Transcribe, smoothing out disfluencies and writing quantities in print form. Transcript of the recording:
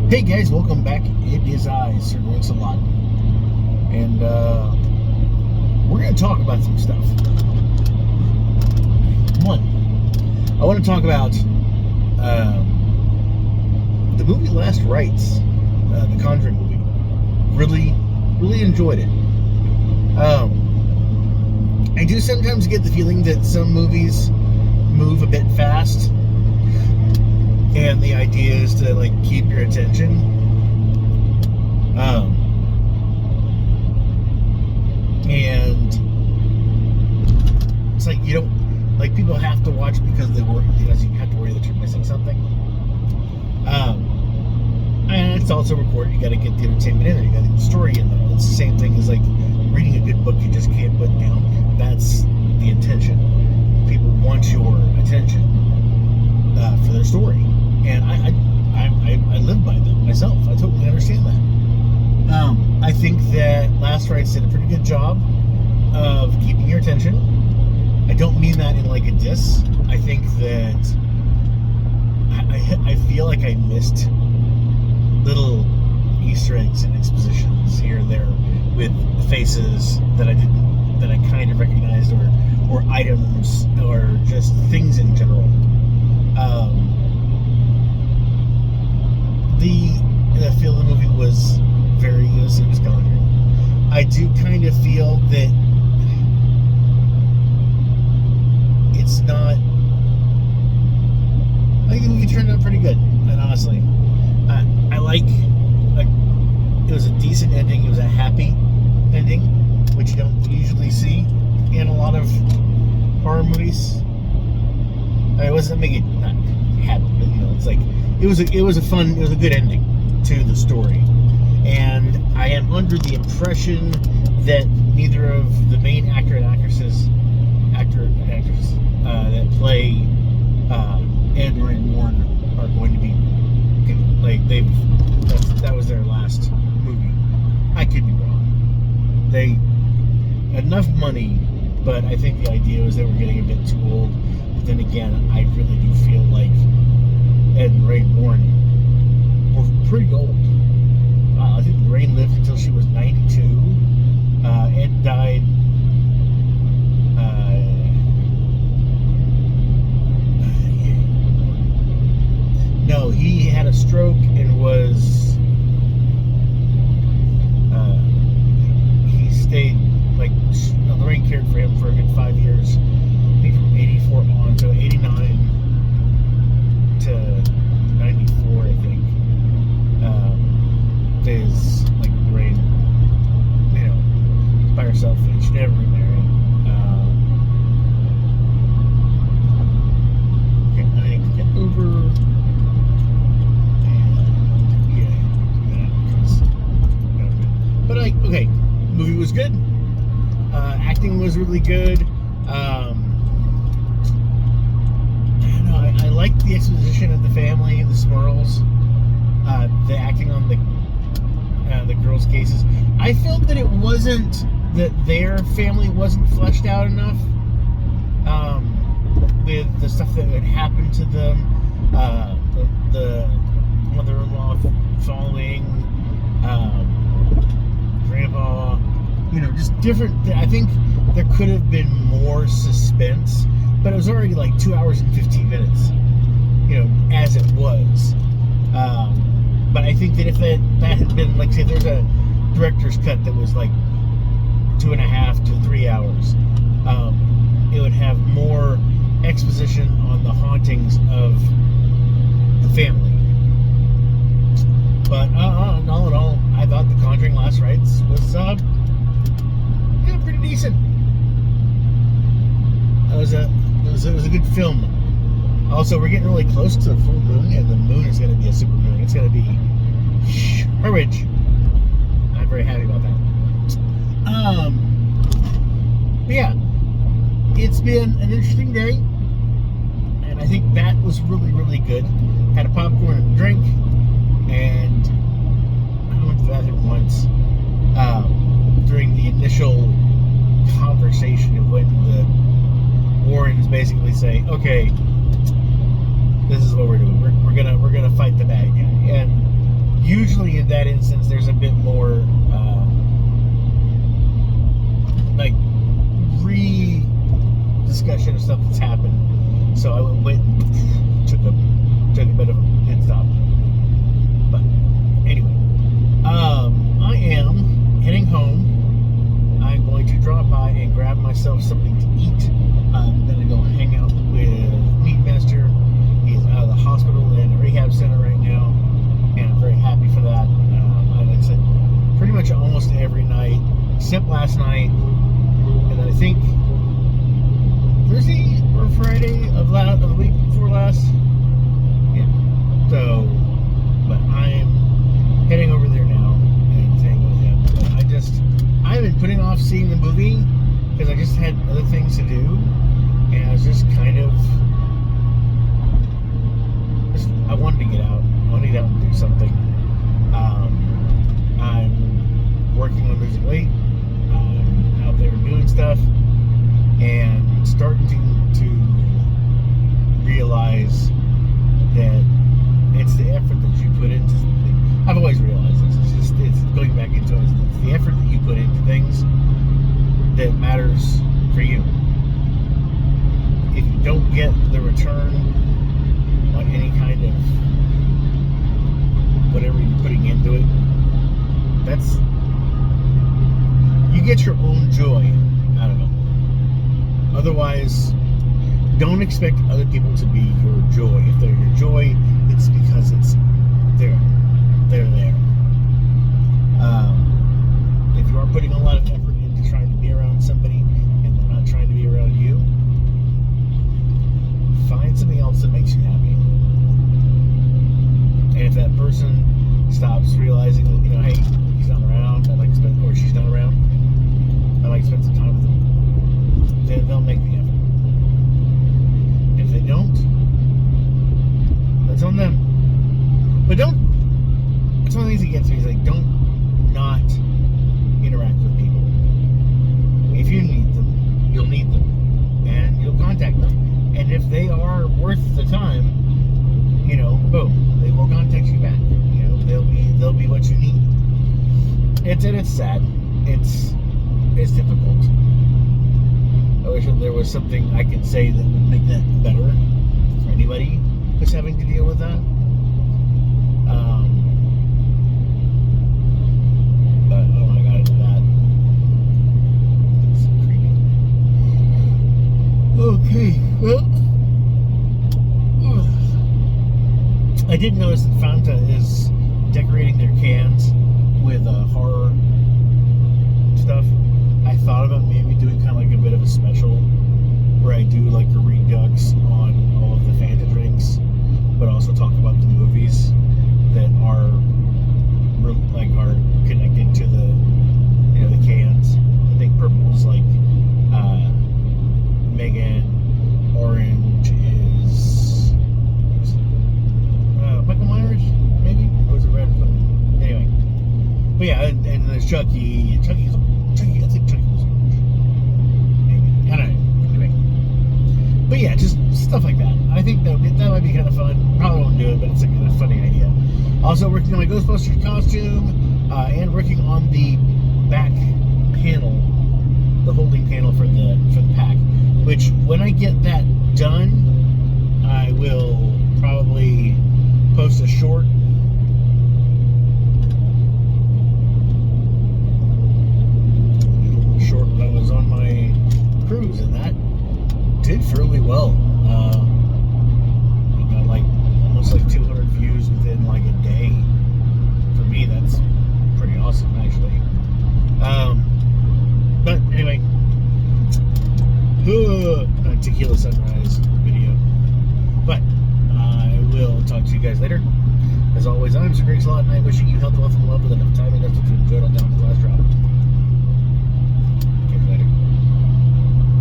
Hey guys, welcome back. It is I, Sir Drinks a Lot. And we're going to talk about some stuff. One, I want to talk about the movie Last Rites, the Conjuring movie. Really enjoyed it. I do sometimes get the feeling that some movies move a bit fast, and the idea is to keep your attention. And it's like you don't people have to watch because they worry, because you have to worry that you're missing something. And it's also recorded. You got to get the entertainment in there. You got to get the story in there. It's the same thing as reading a good book you just can't put down. That's the intention. People want your attention for their story. And I live by them myself. I totally understand that. I think that Last Rites did a pretty good job of keeping your attention. I don't mean that in a diss. I think that I feel like I missed little Easter eggs and expositions here and there with faces that I kind of recognized, or items, or just things in general. The feel of the movie was very good. It was Conjuring. I do kind of feel that it's not. I think the movie turned out pretty good, and honestly, I like. It was a decent ending. It was a happy ending, which you don't usually see in a lot of horror movies. It wasn't making it not happy, but it's it was a good ending to the story. And I am under the impression that neither of the main actor and actresses that play Ed and Lorraine Warren are going to be that was their last movie. I could be wrong. They enough money, but I think the idea was they were getting a bit too old. But then again, I really do feel like Ed and Lorraine Warren were pretty old. I think Lorraine lived until she was 92. Ed died. No, he had a stroke and was. He stayed Lorraine cared for him for a good 5 years. I think from 84 on, so 89 to 94, I think. Is Lorraine, by herself, and she never remarried. Okay, I need to get over. But movie was good. Acting was really good. I don't know. I liked the exposition of the family, the Smurls, the acting on the girls' cases. I felt that it wasn't that their family wasn't fleshed out enough. With the stuff that had happened to them, the mother-in-law falling, grandpa, just different. I think there could have been more suspense, but it was already 2 hours and 15 minutes, as it was. But I think that if that had been, say there's a director's cut that was 2.5 to 3 hours, it would have more exposition on the hauntings of the family. But all in all, I thought The Conjuring Last Rites was pretty decent. It was a good film. Also, we're getting really close to the full moon, and the moon is going to be a super moon. It's going to be huge. I'm very happy about that. But yeah, it's been an interesting day, and I think that was really good. Had a popcorn and a drink, and I went to the bathroom once during the initial conversation of when the Warrens basically say, "Okay, this is what we're doing. We're gonna fight the bad guy." And usually in that instance, there's a bit more like discussion of stuff that's happened. So I went and took a bit of a pit stop. But anyway, I am heading home. I'm going to drop by and grab myself something to eat. I'm going to go hang out with Meatmaster. He's out of the hospital and a rehab center right now, and I'm very happy for that. Like I said, pretty much almost every night, except last night, and I think Thursday or Friday of the week before last. Yeah. So, but I'm heading over there now and hanging with him. But I've been putting off seeing the movie because I just had other things to do, and I was just kind of, I wanted to get out. I wanted to get out and do something. I'm working on losing weight. I'm out there doing stuff and starting to realize that it's the effort that you put into something. I've always realized this. It's going back into it. It's the effort that you put into things that matters for you. If you don't get the return on any kind of whatever you're putting into it, you get your own joy out of it. Otherwise, don't expect other people to be your joy. If they're your joy, it's because they're there. If you are putting a lot of effort into trying to be around somebody and they're not trying to be around you, find something else that makes you happy. And if that person stops realizing that, hey, he's not around, I'd like to spend, or she's not around, I'd like to spend some time with them, then they'll make the effort. If they don't, that's on them. But it's one of the things that gets me is like, don't not interact with people. If you need them, you'll need them, and you'll contact them. And if they are worth the time, boom, they will contact you back. They'll be what you need. It's sad. It's difficult. I wish there was something I could say that would make that better for anybody who's having to deal with that. But I don't want to get into that. It's creepy. Okay, well, I did notice that Fanta is decorating their cans with horror stuff. I thought about maybe doing kind of like a bit of a special where I do like a redux on all of the Fanta drinks, but also talk about the movies that are connected to the cans. I think purple is like Megan, orange is Michael Myers, maybe, or was it red? Anyway, but yeah, and there's Chucky. I think Chucky was orange. Maybe, I don't know. Anyway, but yeah, just stuff like that. I think that might be kind of fun. Probably won't do it, but it's a kind of funny idea. Also working on my Ghostbusters costume, and working on the back panel, the holding panel for the pack. Which, when I get that done, I will probably post a short when I was on my cruise, and that did fairly well. I got almost 200 views within a day. For me, that's pretty awesome, actually. But anyway, a tequila sunrise video. But I will talk to you guys later. As always, I'm Sir Greg Slot, and I'm wishing you health, wealth, and love with enough time and effort to enjoy it all down to the last drop.